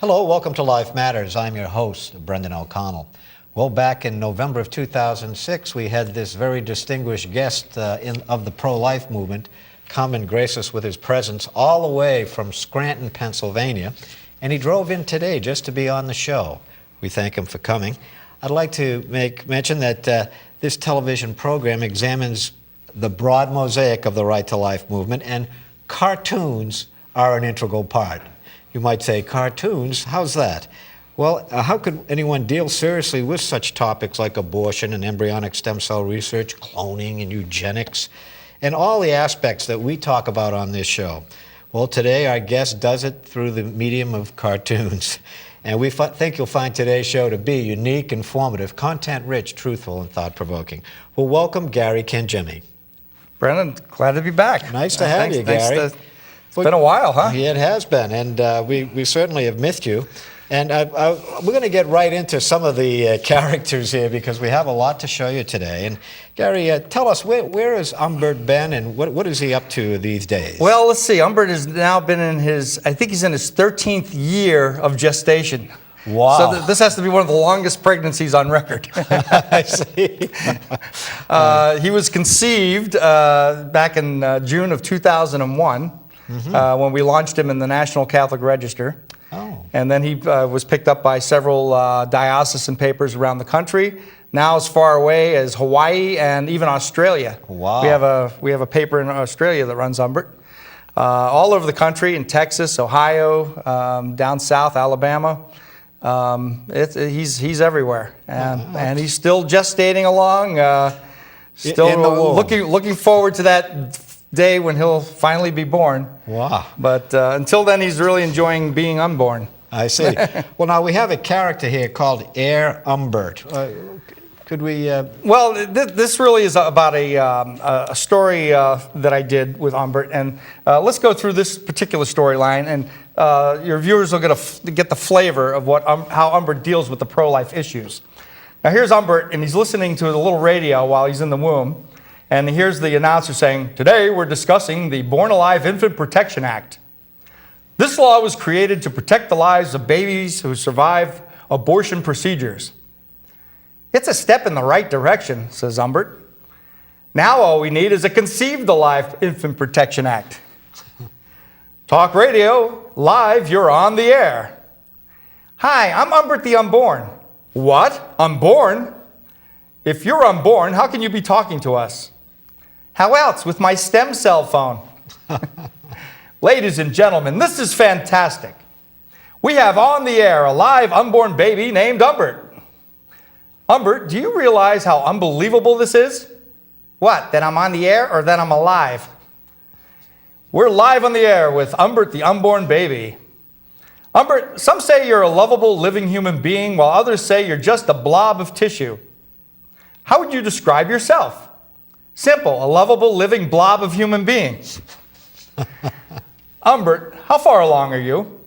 Hello, welcome to Life Matters. I'm your host, Brendan O'Connell. Well, back in November of 2006, we had this very distinguished guest of the pro-life movement come and grace us with his presence all the way from Scranton, Pennsylvania. And he drove in today just to be on the show. We thank him for coming. I'd like to mention that this television program examines the broad mosaic of the Right to Life movement, and cartoons are an integral part. You might say, cartoons? How's that? Well, how could anyone deal seriously with such topics like abortion and embryonic stem cell research, cloning and eugenics, and all the aspects that we talk about on this show? Well, today our guest does it through the medium of cartoons. And we think you'll find today's show to be unique, informative, content-rich, truthful, and thought-provoking. Well, welcome, Gary Cangemi. Brendan, glad to be back. Nice to have you, Gary. It's been a while, huh? Yeah, it has been, and we certainly have missed you. And we're going to get right into some of the characters here because we have a lot to show you today. And Gary, tell us, where has Umbert been and what is he up to these days? Well, let's see. Umbert has now been in I think he's in his 13th year of gestation. Wow. So this has to be one of the longest pregnancies on record. I see. He was conceived back in June of 2001 when we launched him in the National Catholic Register. Oh. And then he was picked up by several diocesan papers around the country, now as far away as Hawaii and even Australia. Wow. We have a paper in Australia that runs Umbert. All over the country, in Texas, Ohio, down south, Alabama. He's everywhere. And he's still gestating along, still looking forward to that day when he'll finally be born. Wow. But until then, he's really enjoying being unborn. I see. Well, now we have a character here called Heir Umbert. Could we... Well, this really is about a story that I did with Umbert. And let's go through this particular storyline, and your viewers will get the flavor of how Umbert deals with the pro-life issues. Now, here's Umbert, and he's listening to the little radio while he's in the womb. And here's the announcer saying, "Today we're discussing the Born Alive Infant Protection Act. This law was created to protect the lives of babies who survive abortion procedures." "It's a step in the right direction," says Umbert. "Now all we need is a Conceived Alive Infant Protection Act." "Talk radio, live, you're on the air." "Hi, I'm Umbert the Unborn." "What? Unborn? If you're unborn, how can you be talking to us?" "How else? With my stem cell phone." "Ladies and gentlemen, this is fantastic. We have on the air a live unborn baby named Umbert." "Umbert, do you realize how unbelievable this is?" "What, that I'm on the air or that I'm alive?" "We're live on the air with Umbert the unborn baby. Umbert, some say you're a lovable living human being while others say you're just a blob of tissue. How would you describe yourself?" "Simple, a lovable living blob of human being." "Umbert, how far along are you?"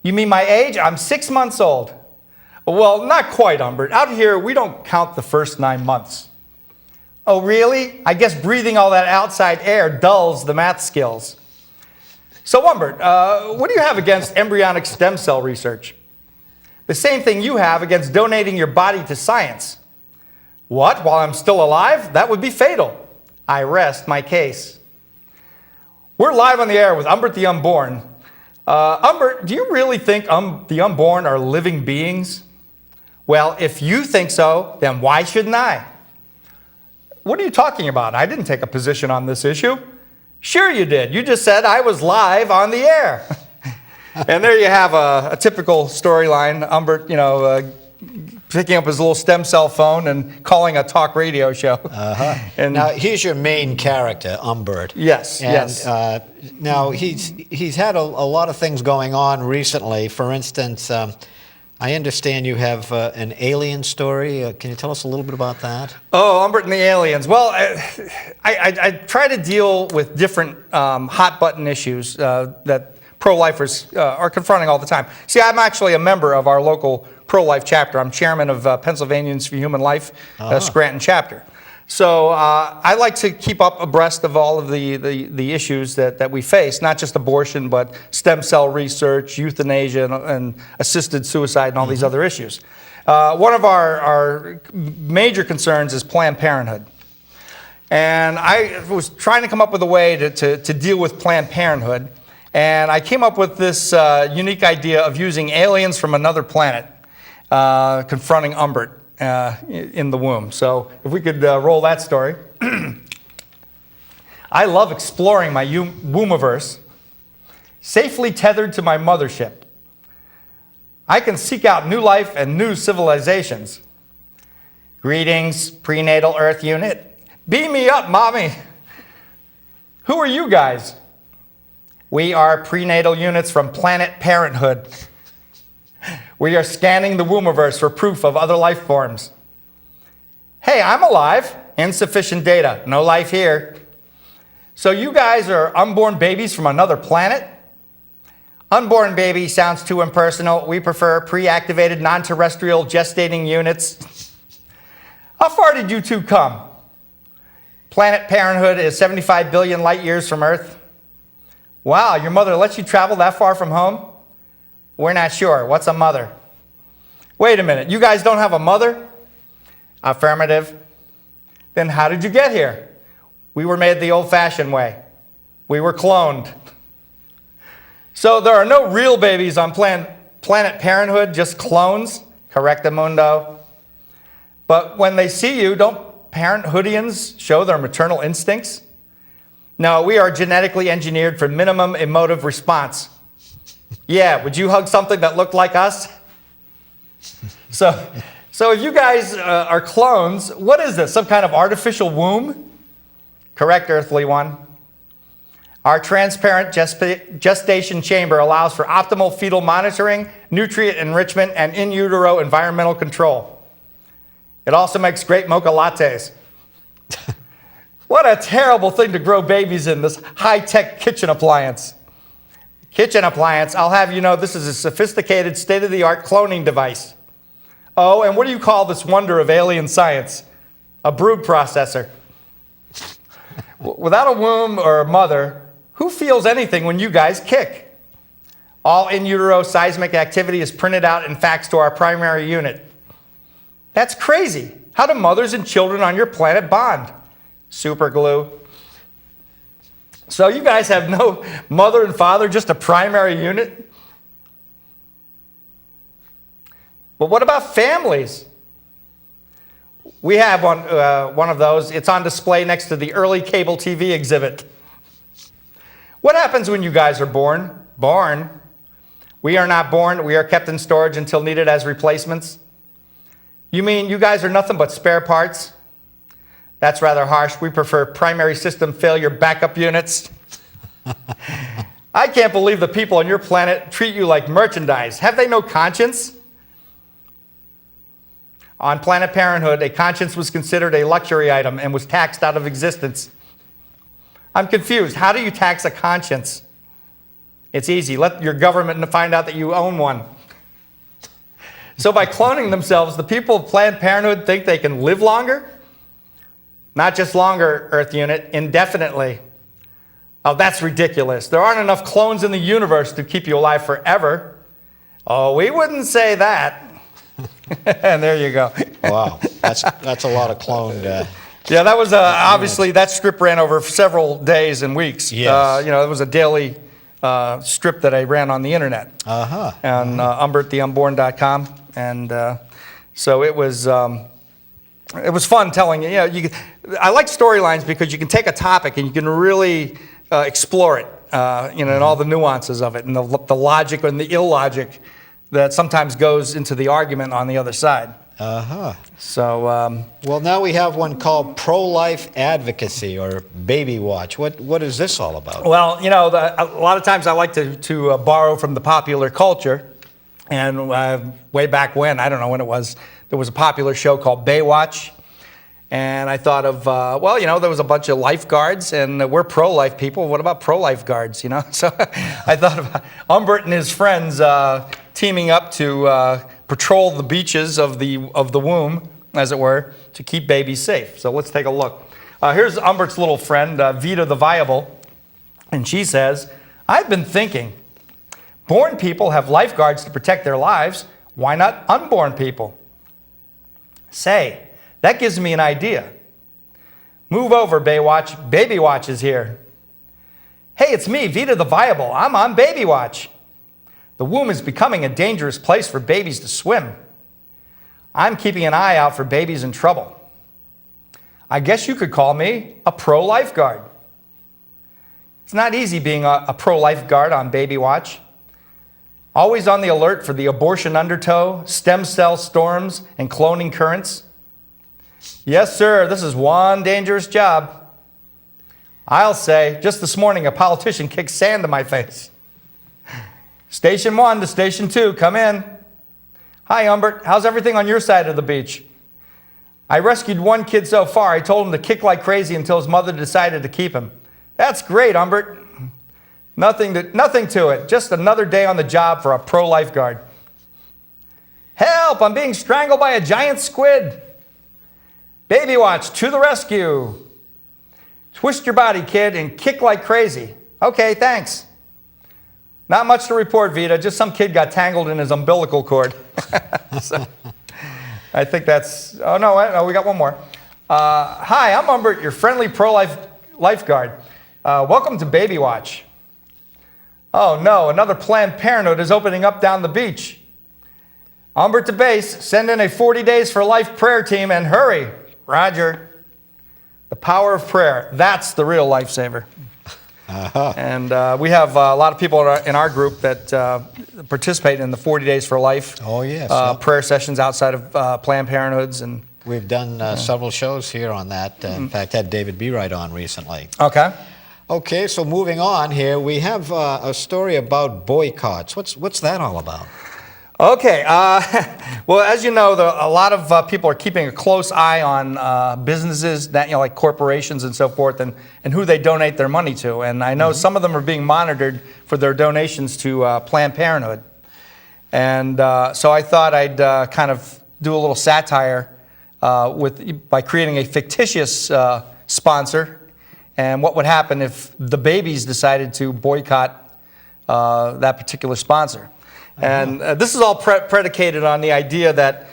"You mean my age? I'm 6 months old." "Well, not quite, Umbert. Out here, we don't count the first 9 months." "Oh, really? I guess breathing all that outside air dulls the math skills." "So, Umbert, what do you have against embryonic stem cell research?" "The same thing you have against donating your body to science." "What, while I'm still alive? That would be fatal." "I rest my case." We're live on the air with Umbert the Unborn. Umbert, do you really think the unborn are living beings?" "Well, if you think so, then why shouldn't I?" "What are you talking about? I didn't take a position on this issue." "Sure you did. You just said I was live on the air." And there you have a typical storyline. Umbert, picking up his little stem cell phone and calling a talk radio show. And now he's your main character, Umbert. Yes, yes. Now he's had a lot of things going on recently. For instance, I understand you have an alien story. Can you tell us a little bit about that? Oh, Umbert and the aliens. Well, I try to deal with different hot button issues that pro-lifers are confronting all the time. See, I'm actually a member of our local pro-life chapter. I'm chairman of Pennsylvanians for Human Life, Scranton chapter. So I like to keep up abreast of all of the issues that we face, not just abortion, but stem cell research, euthanasia, and assisted suicide, and all these other issues. One of our major concerns is Planned Parenthood. And I was trying to come up with a way to deal with Planned Parenthood, and I came up with this unique idea of using aliens from another planet confronting Umbert in the womb. So if we could roll that story. I love exploring my wombiverse, safely tethered to my mothership. I can seek out new life and new civilizations. Greetings, prenatal Earth unit. Beam me up, mommy. Who are you guys? We are prenatal units from Planet Parenthood. We are scanning the wombiverse for proof of other life forms. Hey, I'm alive. Insufficient data. No life here. So you guys are unborn babies from another planet? Unborn baby sounds too impersonal. We prefer pre-activated non-terrestrial gestating units. How far did you two come? Planet Parenthood is 75 billion light years from Earth. Wow, your mother lets you travel that far from home? We're not sure. What's a mother? Wait a minute, you guys don't have a mother? Affirmative. Then how did you get here? We were made the old-fashioned way. We were cloned. So there are no real babies on Planet Parenthood, just clones? Correctamundo. But when they see you, don't Parenthoodians show their maternal instincts? No, we are genetically engineered for minimum emotive response. Yeah, would you hug something that looked like us? So if you guys are clones, what is this, some kind of artificial womb? Correct, Earthly One. Our transparent gestation chamber allows for optimal fetal monitoring, nutrient enrichment, and in utero environmental control. It also makes great mocha lattes. What a terrible thing to grow babies in, this high-tech kitchen appliance. Kitchen appliance, I'll have you know this is a sophisticated, state-of-the-art cloning device. Oh, and what do you call this wonder of alien science? A brood processor. Without a womb or a mother, who feels anything when you guys kick? All in utero seismic activity is printed out and faxed to our primary unit. That's crazy. How do mothers and children on your planet bond? Super glue. So you guys have no mother and father, just a primary unit? But what about families? We have one of those. It's on display next to the early cable TV exhibit. What happens when you guys are born? Born? We are not born. We are kept in storage until needed as replacements. You mean you guys are nothing but spare parts? That's rather harsh. We prefer primary system failure backup units. I can't believe the people on your planet treat you like merchandise. Have they no conscience? On Planet Parenthood, a conscience was considered a luxury item and was taxed out of existence. I'm confused. How do you tax a conscience? It's easy. Let your government find out that you own one. So by cloning themselves, the people of Planned Parenthood think they can live longer? Not just longer, Earth Unit, indefinitely. Oh, that's ridiculous. There aren't enough clones in the universe to keep you alive forever. Oh, we wouldn't say that. And there you go. Wow, that's a lot of cloned. Yeah, that was obviously that strip ran over several days and weeks. Yes. It was a daily strip that I ran on the internet. Uh-huh. On UmbertTheUnborn.com, and so it was fun telling I like storylines because you can take a topic and you can really explore it, and all the nuances of it, and the logic and the illogic that sometimes goes into the argument on the other side. Uh-huh. So, well, now we have one called Pro-Life Advocacy, or Baby Watch. What is this all about? well, a lot of times I like to borrow from the popular culture. And way back when, I don't know when it was, there was a popular show called Baywatch. And I thought of, there was a bunch of lifeguards, and we're pro-life people. What about pro-life guards, So I thought of Umbert and his friends teaming up to patrol the beaches of the womb as it were, to keep babies safe. So let's take a look. Here's Umbert's little friend, Vita the Viable, and she says, I've been thinking, born people have lifeguards to protect their lives. Why not unborn people? Say, that gives me an idea. Move over, Baywatch. Baby Watch is here. Hey, it's me, Vita the Viable. I'm on Baby Watch. The womb is becoming a dangerous place for babies to swim. I'm keeping an eye out for babies in trouble. I guess you could call me a pro-lifeguard. It's not easy being a pro-lifeguard on Baby Watch. Always on the alert for the abortion undertow, stem cell storms, and cloning currents. Yes, sir, this is one dangerous job. I'll say, just this morning, a politician kicked sand to my face. Station 1 to Station 2, come in. Hi, Umbert. How's everything on your side of the beach? I rescued one kid so far. I told him to kick like crazy until his mother decided to keep him. That's great, Umbert. Nothing to it. Just another day on the job for a pro-lifeguard. Help! I'm being strangled by a giant squid. Baby Watch, to the rescue. Twist your body, kid, and kick like crazy. Okay, thanks. Not much to report, Vita. Just some kid got tangled in his umbilical cord. So, I think that's... Oh, no, we got one more. Hi, I'm Umbert, your friendly pro-lifeguard. Welcome to Baby Watch. Oh, no, another Planned Parenthood is opening up down the beach. Umbert to base, send in a 40 Days for Life prayer team and hurry. Roger. The power of prayer. That's the real lifesaver. Uh-huh. And we have a lot of people in our group that participate in the 40 Days for Life. Oh, yes. Prayer sessions outside of Planned Parenthoods. And we've done several shows here on that. In fact, had David B. Wright on recently. Okay. Okay, so moving on here, we have a story about boycotts. What's that all about? Okay, well, as you know, a lot of people are keeping a close eye on businesses, that, like corporations and so forth, and who they donate their money to. And I know some of them are being monitored for their donations to Planned Parenthood. And so I thought I'd kind of do a little satire by creating a fictitious sponsor, and what would happen if the babies decided to boycott that particular sponsor. And this is all predicated on the idea that,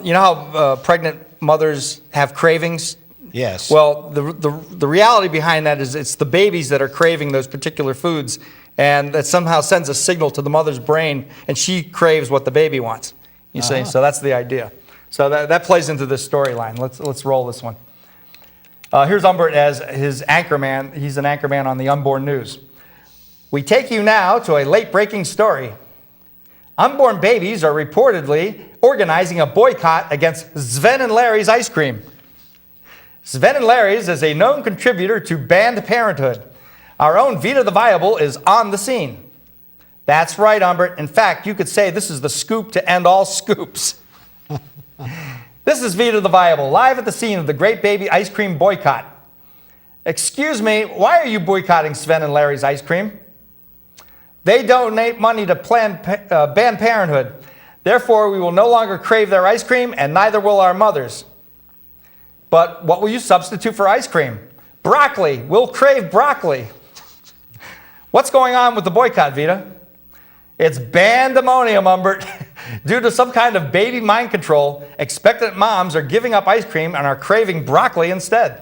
you know how pregnant mothers have cravings? Yes. Well, the reality behind that is it's the babies that are craving those particular foods, and that somehow sends a signal to the mother's brain, and she craves what the baby wants. You see? So that's the idea. So that plays into this storyline. Let's roll this one. Here's Umbert as his anchorman. He's an anchorman on the Unborn News. We take you now to a late-breaking story. Unborn babies are reportedly organizing a boycott against Sven and Larry's ice cream. Sven and Larry's is a known contributor to banned parenthood. Our own Vita the Viable is on the scene. That's right, Umbert. In fact, you could say this is the scoop to end all scoops. This is Vita the Viable, live at the scene of the Great Baby Ice Cream Boycott. Excuse me, why are you boycotting Sven and Larry's ice cream? They donate money to Planned Parenthood. Therefore, we will no longer crave their ice cream, and neither will our mothers. But what will you substitute for ice cream? Broccoli. We'll crave broccoli. What's going on with the boycott, Vita? It's bandemonium, Umbert. Due to some kind of baby mind control, expectant moms are giving up ice cream and are craving broccoli instead.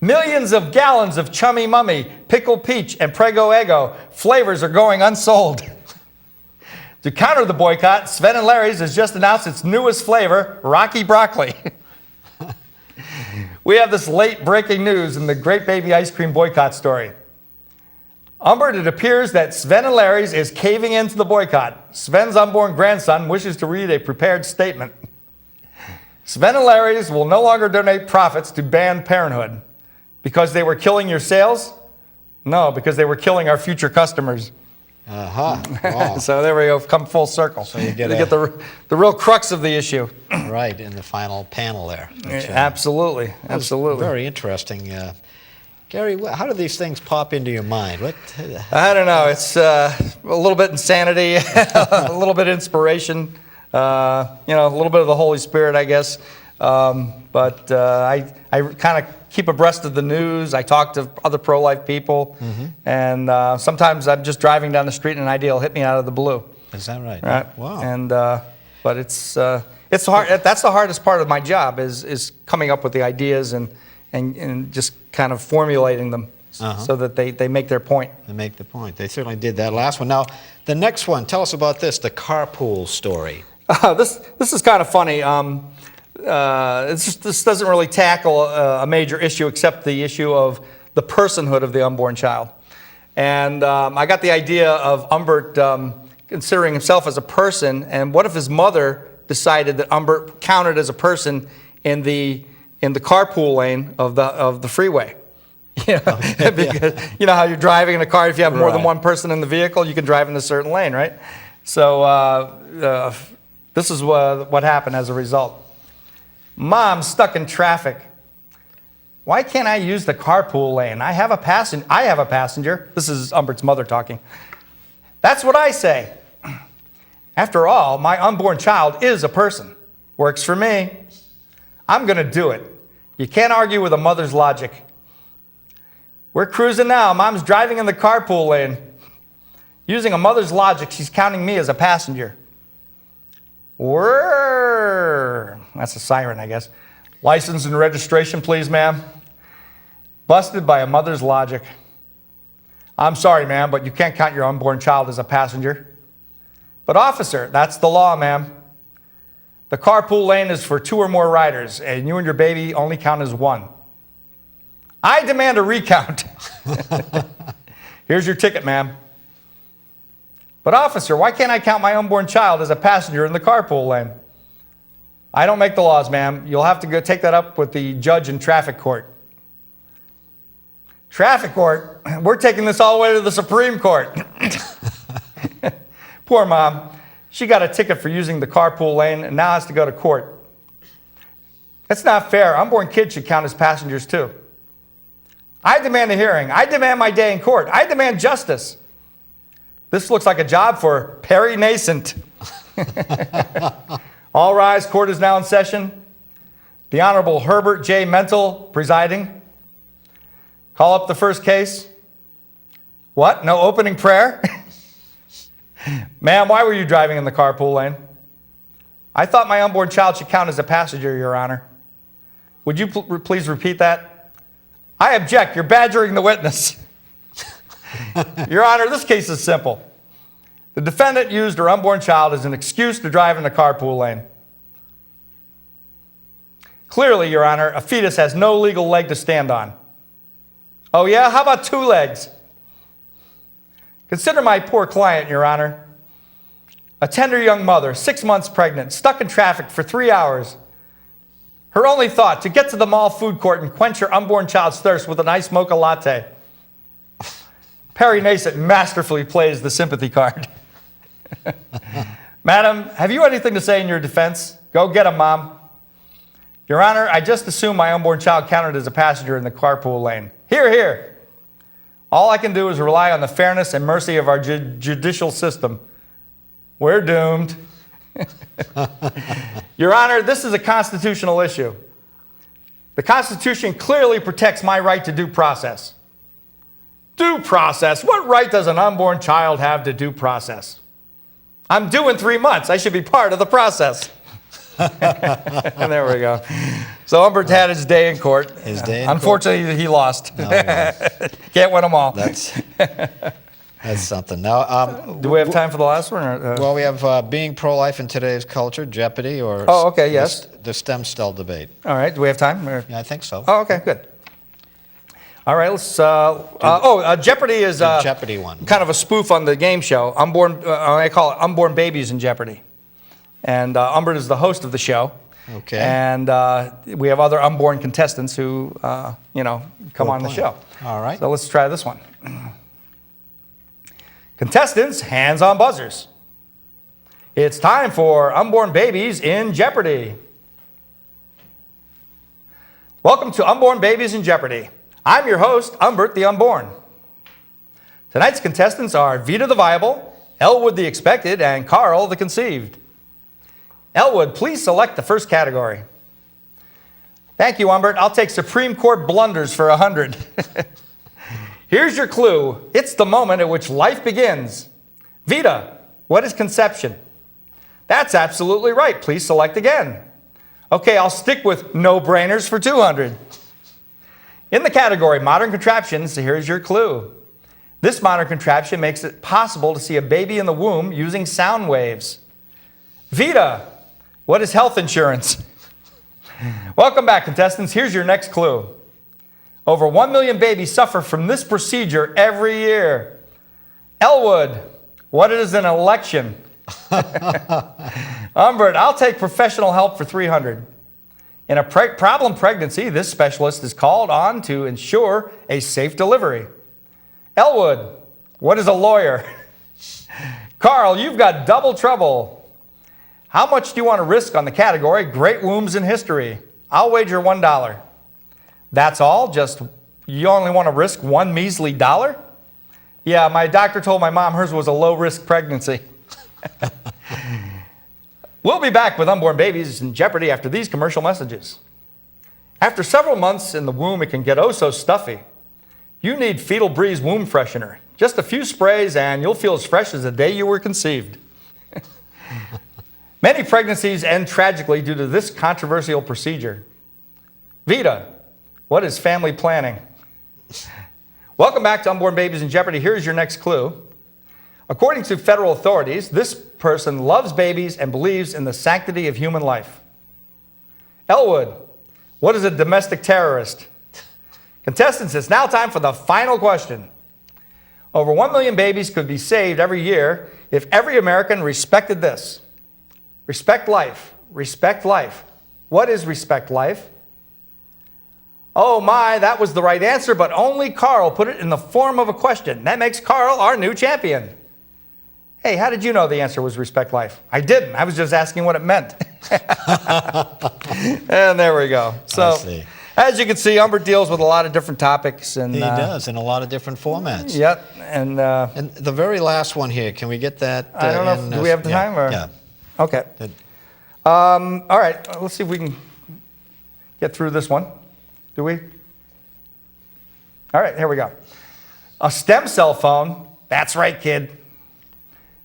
Millions of gallons of Chummy Mummy, Pickle Peach, and Prego Eggo flavors are going unsold. To counter the boycott, Sven and Larry's has just announced its newest flavor, Rocky Broccoli. We have this late-breaking news in the Great Baby Ice Cream Boycott story. Umbert, it appears that Sven and Larry's is caving into the boycott. Sven's unborn grandson wishes to read a prepared statement. Sven and Larry's will no longer donate profits to Planned Parenthood. Because they were killing your sales? No, because they were killing our future customers. Wow. So there we go, come full circle. So you get the real crux of the issue. Right, in the final panel there. Which, absolutely. Very interesting. Gary, how do these things pop into your mind? I don't know. It's a little bit insanity, a little bit inspiration, a little bit of the Holy Spirit, I guess. But I kind of keep abreast of the news. I talk to other pro-life people, and sometimes I'm just driving down the street and an idea will hit me out of the blue. Is that right? Right. Wow. And but it's hard. That's the hardest part of my job is coming up with the ideas and just kind of formulating them so that they make their point. They make the point. They certainly did that last one. Now, the next one, tell us about this, the carpool story. This is kind of funny. This doesn't really tackle a major issue except the issue of the personhood of the unborn child. And I got the idea of Umbert considering himself as a person, and what if his mother decided that Umbert counted as a person in the carpool lane of the freeway? Because you know how you're driving in a car, if you have more than one person in the vehicle, you can drive in a certain lane, right? So this is what happened as a result. Mom's stuck in traffic. Why can't I use the carpool lane? I have a passenger. This is Umbert's mother talking. That's what I say. After all, my unborn child is a person. Works for me. I'm going to do it. You can't argue with a mother's logic. We're cruising now. Mom's driving in the carpool lane. Using a mother's logic, she's counting me as a passenger. Whirr. That's a siren, I guess. License and registration, please, ma'am. Busted by a mother's logic. I'm sorry, ma'am, but you can't count your unborn child as a passenger. But officer, that's the law, ma'am. The carpool lane is for 2 or more riders, and you and your baby only count as 1. I demand a recount. Here's your ticket, ma'am. But officer, why can't I count my unborn child as a passenger in the carpool lane? I don't make the laws, ma'am. You'll have to go take that up with the judge in traffic court. Traffic court? We're taking this all the way to the Supreme Court. Poor mom. She got a ticket for using the carpool lane and now has to go to court. That's not fair. Unborn kids should count as passengers too. I demand a hearing. I demand my day in court. I demand justice. This looks like a job for Perry Nascent. All rise. Court is now in session. The Honorable Herbert J. Mental presiding. Call up the first case. What? No opening prayer? Ma'am, why were you driving in the carpool lane? I thought my unborn child should count as a passenger, Your Honor. Would you please repeat that? I object. You're badgering the witness. Your Honor, this case is simple. The defendant used her unborn child as an excuse to drive in the carpool lane. Clearly, Your Honor, a fetus has no legal leg to stand on. Oh yeah? How about 2 legs? Consider my poor client, Your Honor. A tender young mother, 6 months pregnant, stuck in traffic for 3 hours. Her only thought, to get to the mall food court and quench her unborn child's thirst with an iced mocha latte. Perry Nascent masterfully plays the sympathy card. Madam, have you anything to say in your defense? Go get him, Mom. Your Honor, I just assumed my unborn child counted as a passenger in the carpool lane. Hear, hear. All I can do is rely on the fairness and mercy of our judicial system. We're doomed. Your Honor, this is a constitutional issue. The Constitution clearly protects my right to due process. Due process? What right does an unborn child have to due process? I'm due in 3 months. I should be part of the process. And there we go. So Umbert had his day in court. His day in Unfortunately, court. he lost. No, he Can't win them all. That's something. Now, Do we have time for the last one? Or, well, we have being pro-life in today's culture, Jeopardy, or Oh, okay, yes. the stem cell debate. All right. Do we have time? Or? Yeah, I think so. Oh, okay, good. All right, let's. Jeopardy is The Jeopardy one. kind of a spoof on the game show. I call it Unborn Babies in Jeopardy. And Umbert is the host of the show. Okay. And we have other unborn contestants who, come on the show. All right. So let's try this one. Contestants, hands on buzzers. It's time for Unborn Babies in Jeopardy. Welcome to Unborn Babies in Jeopardy. I'm your host, Umbert the Unborn. Tonight's contestants are Vita the Viable, Elwood the Expected, and Carl the Conceived. Elwood, please select the first category. Thank you, Umbert. I'll take Supreme Court blunders for 100. Here's your clue. It's the moment at which life begins. Vita, what is conception? That's absolutely right. Please select again. Okay, I'll stick with no-brainers for 200. In the category modern contraptions, here's your clue. This modern contraption makes it possible to see a baby in the womb using sound waves. Vita, what is health insurance? Welcome back, contestants. Here's your next clue. Over 1 million babies suffer from this procedure every year. Elwood, what is an election? Umbert, I'll take professional help for 300. In a problem pregnancy, this specialist is called on to ensure a safe delivery. Elwood, what is a lawyer? Carl, you've got double trouble. How much do you want to risk on the category Great Wombs in History? I'll wager $1. That's all? Just you only want to risk one measly dollar? Yeah, my doctor told my mom hers was a low-risk pregnancy. We'll be back with unborn babies in Jeopardy after these commercial messages. After several months in the womb, it can get oh so stuffy. You need Fetal Breeze Womb Freshener. Just a few sprays and you'll feel as fresh as the day you were conceived. Many pregnancies end tragically due to this controversial procedure. Vita, what is family planning? Welcome back to Unborn Babies in Jeopardy. Here's your next clue. According to federal authorities, this person loves babies and believes in the sanctity of human life. Elwood, what is a domestic terrorist? Contestants, it's now time for the final question. Over 1 million babies could be saved every year if every American respected this. Respect life. Respect life. What is respect life? Oh my, that was the right answer, but only Carl put it in the form of a question. That makes Carl our new champion. Hey, how did you know the answer was respect life? I didn't. I was just asking what it meant. And there we go. So, as you can see, Umbert deals with a lot of different topics. And he does, in a lot of different formats. Yep. And the very last one here, can we get that? I don't know. Do we have the time? Or? Yeah. Okay. All right. Let's see if we can get through this one. Do we? All right, here we go. A stem cell phone. That's right, kid.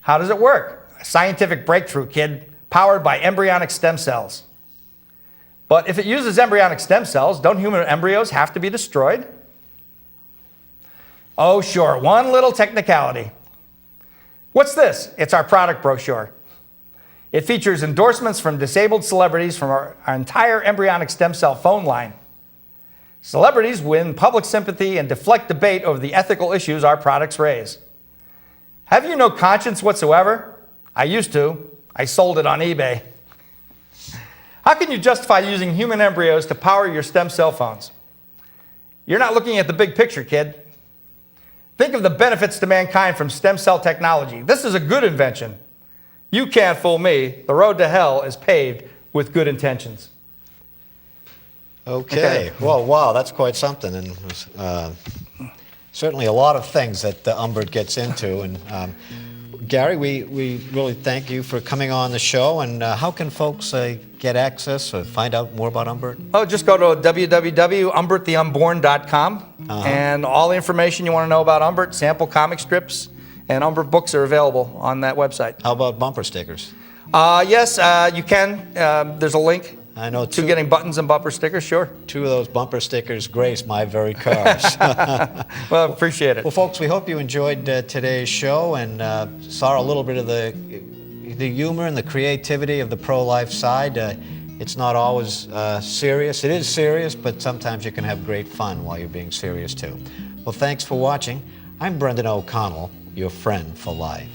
How does it work? A scientific breakthrough, kid, powered by embryonic stem cells. But if it uses embryonic stem cells, don't human embryos have to be destroyed? Oh, sure, one little technicality. What's this? It's our product brochure. It features endorsements from disabled celebrities from our entire embryonic stem cell phone line. Celebrities win public sympathy and deflect debate over the ethical issues our products raise. Have you no conscience whatsoever? I used to. I sold it on eBay. How can you justify using human embryos to power your stem cell phones? You're not looking at the big picture, kid. Think of the benefits to mankind from stem cell technology. This is a good invention. You can't fool me. The road to hell is paved with good intentions. Okay. Well, wow, that's quite something. And certainly a lot of things that Umbert gets into. And Gary, we really thank you for coming on the show. And how can folks get access or find out more about Umbert? Oh, just go to www.umberttheunborn.com. And all the information you want to know about Umbert, sample comic strips, and Umbert books are available on that website. How about bumper stickers? Yes, you can. There's a link. I know to getting buttons and bumper stickers, sure. 2 of those bumper stickers grace my very cars. Well, appreciate it. Well, folks, we hope you enjoyed today's show and saw a little bit of the humor and the creativity of the pro-life side. It's not always serious. It is serious, but sometimes you can have great fun while you're being serious, too. Well, thanks for watching. I'm Brendan O'Connell, your friend for life.